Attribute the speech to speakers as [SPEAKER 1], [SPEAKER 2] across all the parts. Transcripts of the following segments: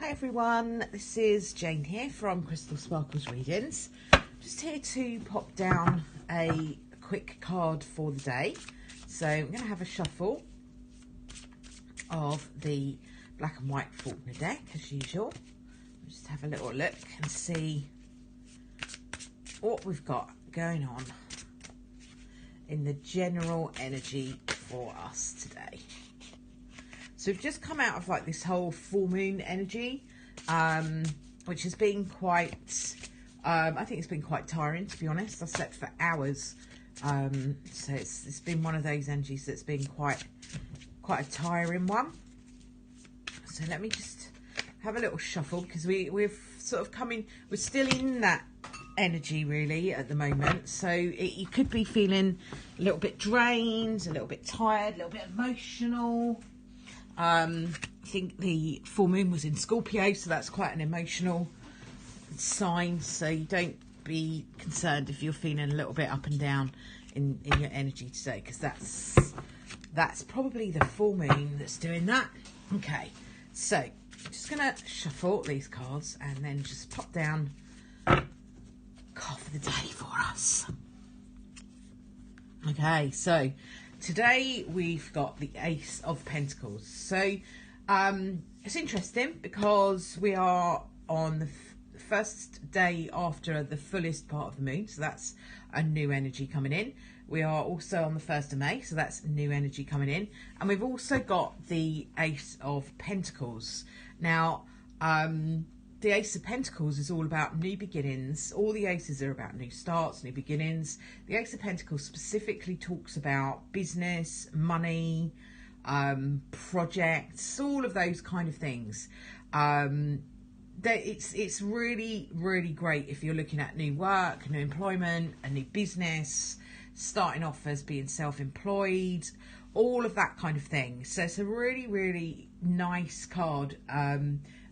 [SPEAKER 1] Hi everyone, this is Jane here from Crystal Sparkles Readings. Just here to pop down a quick card for the day. So I'm going to have a shuffle of the black and white Faulkner deck as usual. Just have a little look and see what we've got going on in the general energy for us today. So we've just come out of like this whole full moon energy, which has been quite, I think it's been quite tiring, to be honest. I slept for hours. So it's been one of those energies that's been quite a tiring one. So let me just have a little shuffle because we've sort of we're still in that energy really at the moment. So you could be feeling a little bit drained, a little bit tired, a little bit emotional. I think the full moon was in Scorpio, so that's quite an emotional sign. So you don't be concerned if you're feeling a little bit up and down in your energy today, because that's probably the full moon that's doing that. Okay, so I'm just gonna shuffle these cards and then just pop down card for the day for us. Okay, so today we've got the Ace of Pentacles. So it's interesting because we are on the first day after the fullest part of the moon, so that's a new energy coming in. We are also on the 1st of May, so that's new energy coming in. And we've also got the Ace of Pentacles. Now, the Ace of Pentacles is all about new beginnings. All the aces are about new starts, new beginnings. The Ace of Pentacles specifically talks about business, money, projects, all of those kind of things. It's really, really great if you're looking at new work, new employment, a new business, starting off as being self-employed, all of that kind of thing. So it's a really, really nice card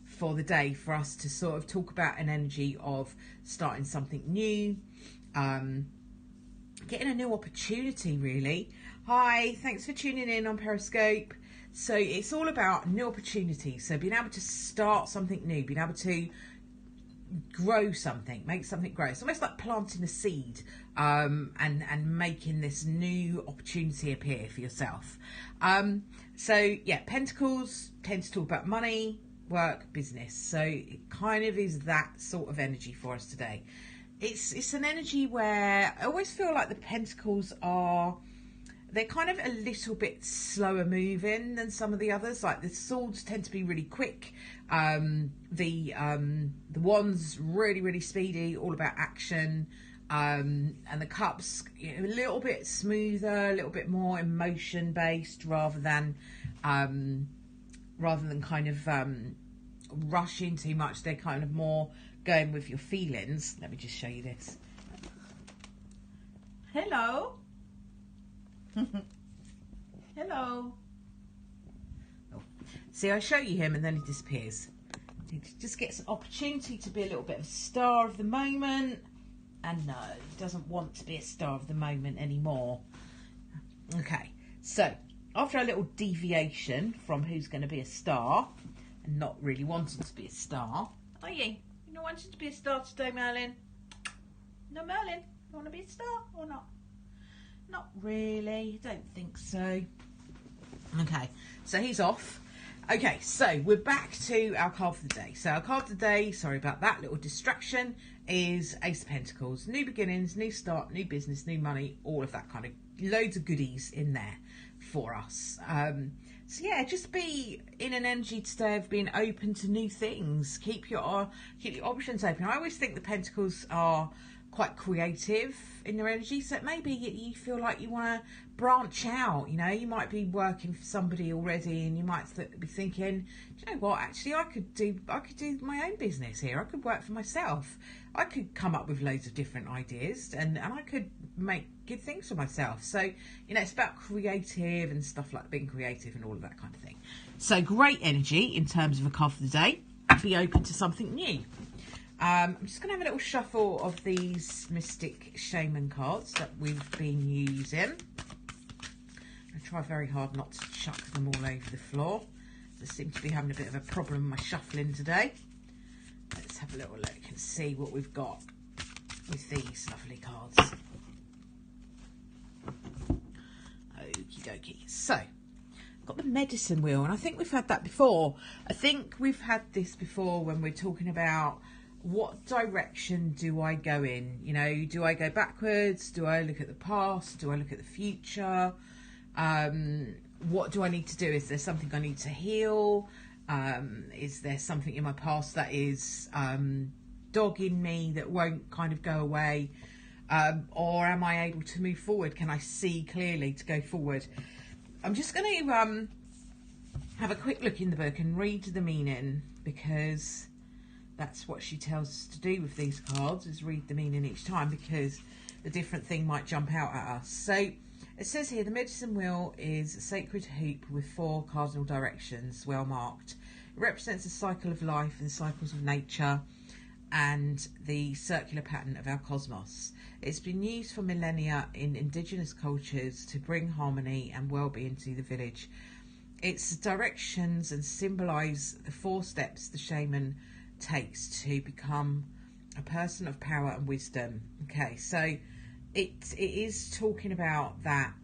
[SPEAKER 1] for the day for us to sort of talk about an energy of starting something new, getting a new opportunity really. Hi, thanks for tuning in on Periscope. So it's all about new opportunities, so being able to start something new, being able to grow something, make something grow. It's almost like planting a seed and making this new opportunity appear for yourself. So yeah, Pentacles tend to talk about money, work, business. So it kind of is that sort of energy for us today. It's an energy where I always feel like the Pentacles they're kind of a little bit slower moving than some of the others. Like the swords tend to be really quick. The wands really, really speedy, all about action. And the cups, a little bit smoother, a little bit more emotion based rather than kind of rushing too much. They're kind of more going with your feelings. Let me just show you this. Hello. Hello. Oh. See, I show you him and then he disappears. He just gets an opportunity to be a little bit of a star of the moment, and no, he doesn't want to be a star of the moment anymore. Okay, so after a little deviation from who's going to be a star and not really wanting to be a star, are you? You not wanting to be a star today, Merlin? No, Merlin, you want to be a star or not? Not really, don't think so. Okay, so he's off. Okay, so we're back to our card for the day. So our card for the day, sorry about that little distraction, is Ace of Pentacles. New beginnings, new start, new business, new money, all of that kind of, loads of goodies in there for us. So yeah, just be in an energy today of being open to new things. Keep your options open. I always think the Pentacles are quite creative in their energy, so maybe you feel like you want to branch out. You know, you might be working for somebody already and you might be thinking, do you know what, actually I could do my own business here. I could work for myself. I could come up with loads of different ideas and I could make good things for myself. So, you know, it's about creative and stuff, like being creative and all of that kind of thing. So great energy in terms of a card for the day. Be open to something new. I'm just going to have a little shuffle of these Mystic Shaman cards that we've been using. I try very hard not to chuck them all over the floor. Just seem to be having a bit of a problem with my shuffling today. Let's have a little look and see what we've got with these lovely cards. Okie dokie. So, got the medicine wheel, and I think we've had that before. I think we've had this before when we're talking about what direction do I go in? You know, do I go backwards? Do I look at the past? Do I look at the future? What do I need to do? Is there something I need to heal? Is there something in my past that is dogging me that won't kind of go away? Or am I able to move forward? Can I see clearly to go forward? I'm just going to have a quick look in the book and read the meaning, because that's what she tells us to do with these cards, is read the meaning each time, because the different thing might jump out at us. So it says here, the medicine wheel is a sacred hoop with 4 cardinal directions, well marked. It represents the cycle of life and the cycles of nature and the circular pattern of our cosmos. It's been used for millennia in indigenous cultures to bring harmony and well-being to the village. Its directions and symbolise the 4 steps the shaman takes to become a person of power and wisdom. Okay, so it is talking about that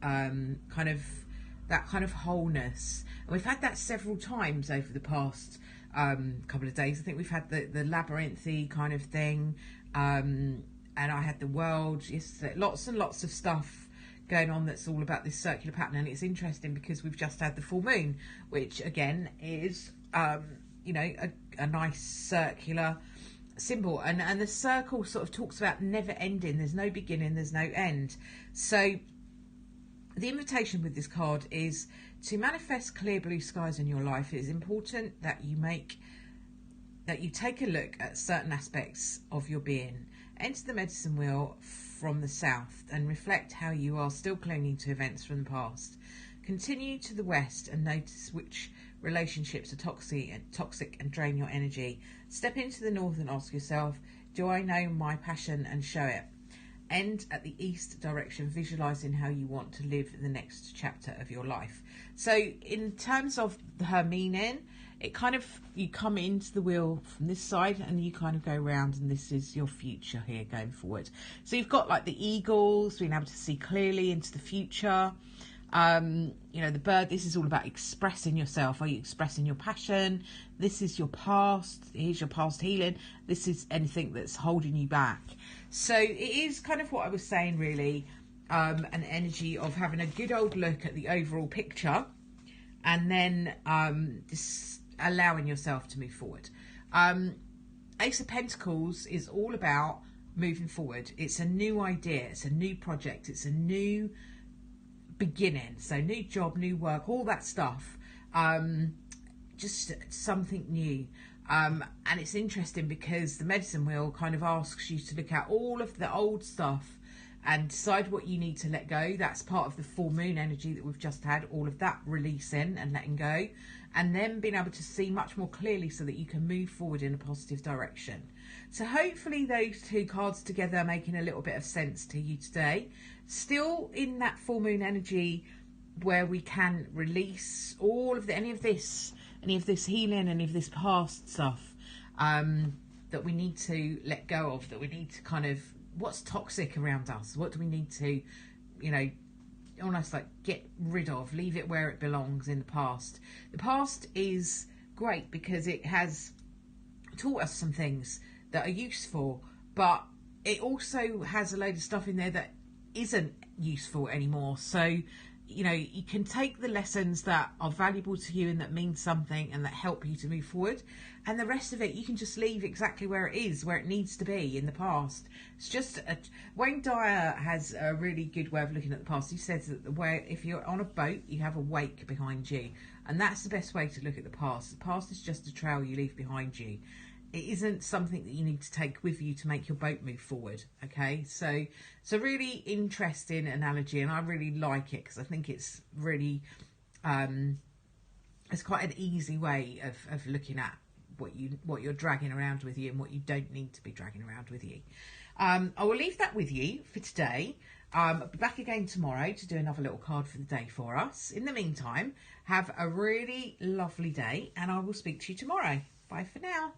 [SPEAKER 1] kind of wholeness, and we've had that several times over the past couple of days. I think we've had the labyrinthy kind of thing, and I had the world yesterday. Lots and lots of stuff going on that's all about this circular pattern, and it's interesting because we've just had the full moon, which again is you know, a nice circular symbol, and the circle sort of talks about never ending. There's no beginning, there's no end. So the invitation with this card is to manifest clear blue skies in your life. It is important that you take a look at certain aspects of your being. Enter the medicine wheel from the south and reflect how you are still clinging to events from the past. Continue to the west and notice which relationships are toxic and drain your energy. Step into the north and ask yourself, do I know my passion, and show it. End at the east direction, visualising how you want to live the next chapter of your life. So in terms of her meaning, it kind of, you come into the wheel from this side and you kind of go around, and this is your future here going forward. So you've got like the eagles, being able to see clearly into the future. You know, the bird, this is all about expressing yourself. Are you expressing your passion? This is your past. Here's your past healing. This is anything that's holding you back. So it is kind of what I was saying, really, an energy of having a good old look at the overall picture, and then just allowing yourself to move forward. Ace of Pentacles is all about moving forward. It's a new idea. It's a new project. It's a new beginning. So new job, new work, all that stuff. Just something new. And it's interesting because the medicine wheel kind of asks you to look at all of the old stuff and decide what you need to let go. That's part of the full moon energy that we've just had, all of that releasing and letting go, and then being able to see much more clearly so that you can move forward in a positive direction. So hopefully those 2 cards together are making a little bit of sense to you today. Still in that full moon energy where we can release all of any of this healing, any of this past stuff that we need to let go of, that we need to kind of, what's toxic around us, what do we need to, you know, almost like get rid of, leave it where it belongs in the past. The past is great because it has taught us some things that are useful, but it also has a load of stuff in there that isn't useful anymore. So, you know, you can take the lessons that are valuable to you and that mean something and that help you to move forward, and the rest of it you can just leave exactly where it is, where it needs to be in the past. It's just Wayne Dyer has a really good way of looking at the past. He says that the way, if you're on a boat, you have a wake behind you, and that's the best way to look at the past. The past is just a trail you leave behind you. It isn't something that you need to take with you to make your boat move forward. Okay, so it's a really interesting analogy, and I really like it because I think it's really it's quite an easy way of looking at what you're dragging around with you and what you don't need to be dragging around with you. I will leave that with you for today. I'll be back again tomorrow to do another little card for the day for us. In the meantime, have a really lovely day, and I will speak to you tomorrow. Bye for now.